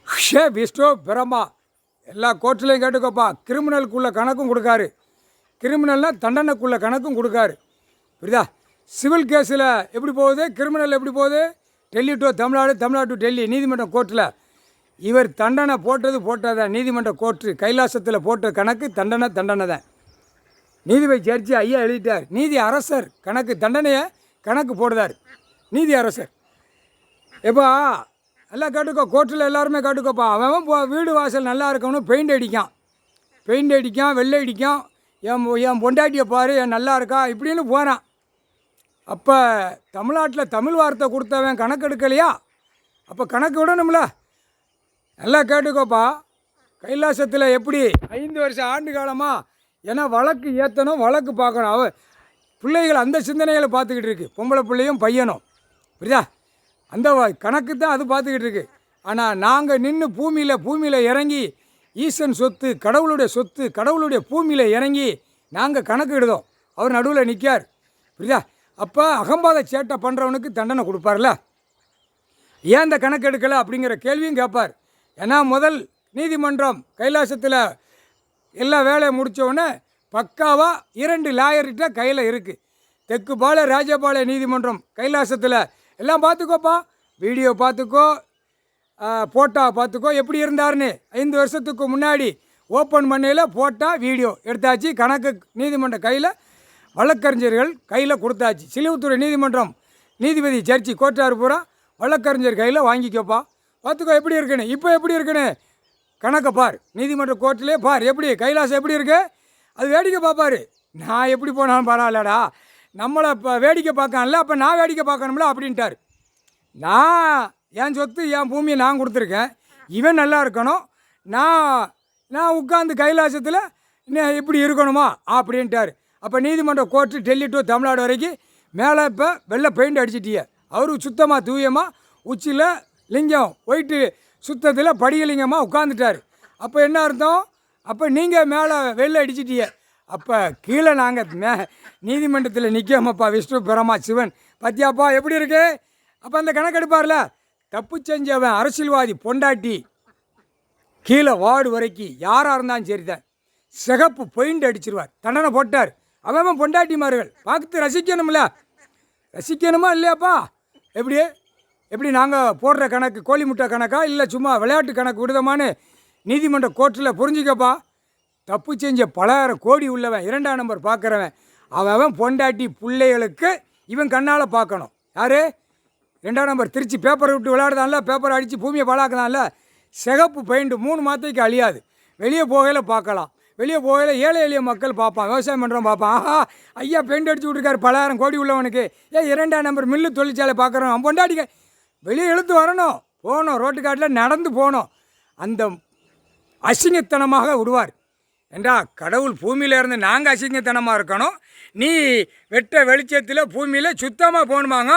ஷே விஷ்ணு பிரம்மா எல்லா கோர்ட்லேயும் கேட்டுக்கோப்பா. கிரிமினலுக்குள்ள கணக்கும் கொடுக்காரு. கிரிமினல்னால் தண்டனைக்குள்ள கணக்கும் கொடுக்காரு. புரியுதா? சிவில் கேஸில் எப்படி போகுது, கிரிமினல் எப்படி போகுது? டெல்லி டு தமிழ்நாடு, தமிழ்நாடு டு டெல்லி நீதிமன்றம் கோர்ட்டில். இவர் தண்டனை போட்டதான் நீதிமன்ற கோர்ட்டு. கைலாசத்தில் போட்ட கணக்கு தண்டனை தான். நீதிபதி ஜட்ஜி ஐயா எழுதிட்டார். நீதி அரசர் கணக்கு தண்டனையை கணக்கு போடுதார். நீதி அரசர் எப்பா எல்லாம் கேட்டுக்கோ. கோர்ட்டில் எல்லாருமே கேட்டுக்கோப்பா. அவன் வீடு வாசல் நல்லா இருக்கணும் பெயிண்ட் அடிக்கான் வெள்ளை அடிக்கான். என் பொண்டாட்டியை பாரு என் நல்லா இருக்கா இப்படின்னு போகிறான். அப்போ தமிழ்நாட்டில் தமிழ் வார்த்தை கொடுத்தவன் கணக்கு எடுக்கலையா? அப்போ கணக்கு விடணும்ல. நல்லா கேட்டுக்கோப்பா. கைலாசத்தில் எப்படி 5 வருஷம் ஆண்டு காலமாக ஏன்னா வழக்கு ஏற்றணும், வழக்கு பார்க்கணும். பிள்ளைகள் அந்த சிந்தனைகளை பார்த்துக்கிட்டு இருக்கு. பொம்பளை பிள்ளையும் பையனும். புரியுதா? அந்த கணக்கு தான் அது பார்த்துக்கிட்டு இருக்கு. ஆனால் நாங்கள் நின்று பூமியில் இறங்கி ஈசன் சொத்து, கடவுளுடைய சொத்து, கடவுளுடைய பூமியில் இறங்கி நாங்கள் கணக்கு இடுதோம். அவர் நடுவில் நிற்கார். புரியுதா? அப்போ அகம்பாத சேட்டை பண்ணுறவனுக்கு தண்டனை கொடுப்பார்ல. ஏன் இந்த கணக்கு எடுக்கலை அப்படிங்கிற கேள்வியும் கேட்பார். ஏன்னா முதல் நீதிமன்றம் கைலாசத்தில் எல்லா வேலையை முடித்தவுடனே பக்காவாக 2 லாயர்கிட்ட கையில் இருக்குது. தெற்குபாளைய ராஜபாளைய நீதிமன்றம் கைலாசத்தில் எல்லாம் பார்த்துக்கோப்பா. வீடியோ பார்த்துக்கோ, ஃபோட்டோ பார்த்துக்கோ. எப்படி இருந்தார்னு 5 வருஷத்துக்கு முன்னாடி ஓப்பன் பண்ணையில் ஃபோட்டோ வீடியோ எடுத்தாச்சு. கணக்கு நீதிமன்றம் கையில், வழக்கறிஞர்கள் கையில் கொடுத்தாச்சு. சிலுவத்துறை நீதிமன்றம் நீதிபதி ஜட்ஜி கோட்டார் பூரா வழக்கறிஞர் கையில் வாங்கிக்கோப்பா. பார்த்துக்கோ எப்படி இருக்குன்னு. இப்போ எப்படி இருக்குன்னு கணக்கை பார். நீதிமன்ற கோர்ட்டிலே பார் எப்படி கைலாசம் எப்படி இருக்கு. அது வேடிக்கை பார்ப்பார். நான் எப்படி போனாலும் பரவாயில்லடா, நம்மளை இப்போ வேடிக்கை பார்க்கல, அப்போ நான் வேடிக்கை பார்க்கணும்ல அப்படின்ட்டார். நான் என் சொத்து என் பூமியை நான் கொடுத்துருக்கேன், இவன் நல்லா இருக்கணும், நான் உட்காந்து கைலாசத்தில் இப்படி இருக்கணுமா அப்படின்ட்டார். அப்போ நீதிமன்ற கோர்ட்டு டெல்லி டு தமிழ்நாடு வரைக்கும் மேலே இப்போ வெள்ளை பெயிண்ட் அடிச்சிட்டிய. அவரு சுத்தமாக தூயமாக உச்சியில் லிங்கம் ஒயிட்டு சுத்தத்தில் படிகலிங்கமாக உட்காந்துட்டார். அப்போ என்ன அர்த்தம்? அப்போ நீங்கள் மேலே வெள்ளை அடிச்சிட்டிய. அப்போ கீழே நாங்கள் நீதிமன்றத்தில் நிற்காமப்பா. விஷ்ணு பிரம்மா சிவன் பத்தியாப்பா எப்படி இருக்கு? அப்போ அந்த கணக்கு எடுப்பார்ல. தப்பு செஞ்சவன் அரசியல்வாதி பொண்டாட்டி கீழே வார்டு வரைக்கும் யாராக இருந்தாலும் சரி தான் சிகப்பு பெயிண்ட் அடிச்சிருவார். தண்டனை போட்டார். அவன் பொண்டாட்டிமார்கள் பார்த்து ரசிக்கணும்ல. ரசிக்கணுமா இல்லையாப்பா? எப்படி நாங்கள் போடுற கணக்கு கோழி முட்டை கணக்கா இல்லை சும்மா விளையாட்டு கணக்கு விடுதமானு நீதிமன்ற கோர்ட்டில் புரிஞ்சுக்கப்பா. தப்பு செஞ்ச பலாயிரம் கோடி உள்ளவன் 2ஆம் நம்பர் பார்க்குறவன் அவன் பொண்டாட்டி பிள்ளைகளுக்கு இவன் கண்ணால் பார்க்கணும். யார்? 2ஆம் நம்பர் திருச்சி பேப்பரை விட்டு விளையாடுதான்ல, பேப்பரை அடித்து பூமியை பாழாக்குதான்ல. சிகப்பு பெயிண்ட் 3 மாதத்துக்கு அழியாது. வெளியே போகையில் பார்க்கலாம். வெளியே போகையில் ஏழை எளிய மக்கள் பார்ப்பான், விவசாயம் பண்ணுறோம் பார்ப்பான். ஆஹா ஐயா பெயிண்ட் அடிச்சு விட்ருக்காரு பலாயிரம் கோடி உள்ளவனுக்கு. 2ஆம் நம்பர் மில்லு தொழிற்சாலை பார்க்குறோம். அவன் பொண்டாட்டிக்க வெளியே இழுத்து வரணும், போகணும், ரோட்டு காட்டில் நடந்து போகணும். அந்த அசிங்கத்தனமாக விடுவார். ஏண்டா கடவுள் பூமியில் இருந்து நாங்கள் அசிங்கத்தனமாக இருக்கணும், நீ வெட்ட வெளிச்சத்தில் பூமியில் சுத்தமாக போகணுமாங்க.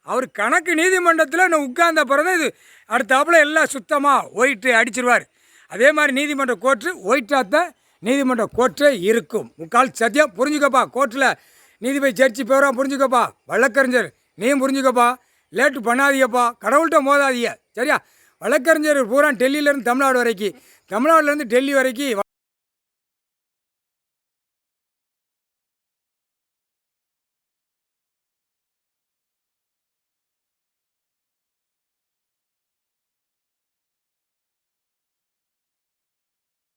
அவர் கணக்கு நீதிமன்றத்தில் நான் உட்கார்ந்த பிறகு இது அடுத்தாப்புல எல்லாம் சுத்தமாக ஒயிட்டு அடிச்சிருவார். அதே மாதிரி நீதிமன்ற கோர்ட்டு ஒயிட்டாக நீதிமன்ற கோர்ட்டே இருக்கும். முக்கால் சத்தியம் புரிஞ்சுக்கப்பா. கோர்ட்டில் நீதிபதி ஜட்ஜி பேராக புரிஞ்சுக்கப்பா. வழக்கறிஞர் நீயும் புரிஞ்சுக்கப்பா. லேட்டு பண்ணாதீங்கப்பா. கடவுள்கிட்ட மோதாதீங்க சரியா? வழக்கறிஞர் பூரா டெல்லியிலேருந்து தமிழ்நாடு வரைக்கும், தமிழ்நாடுலேருந்து டெல்லி வரைக்கும்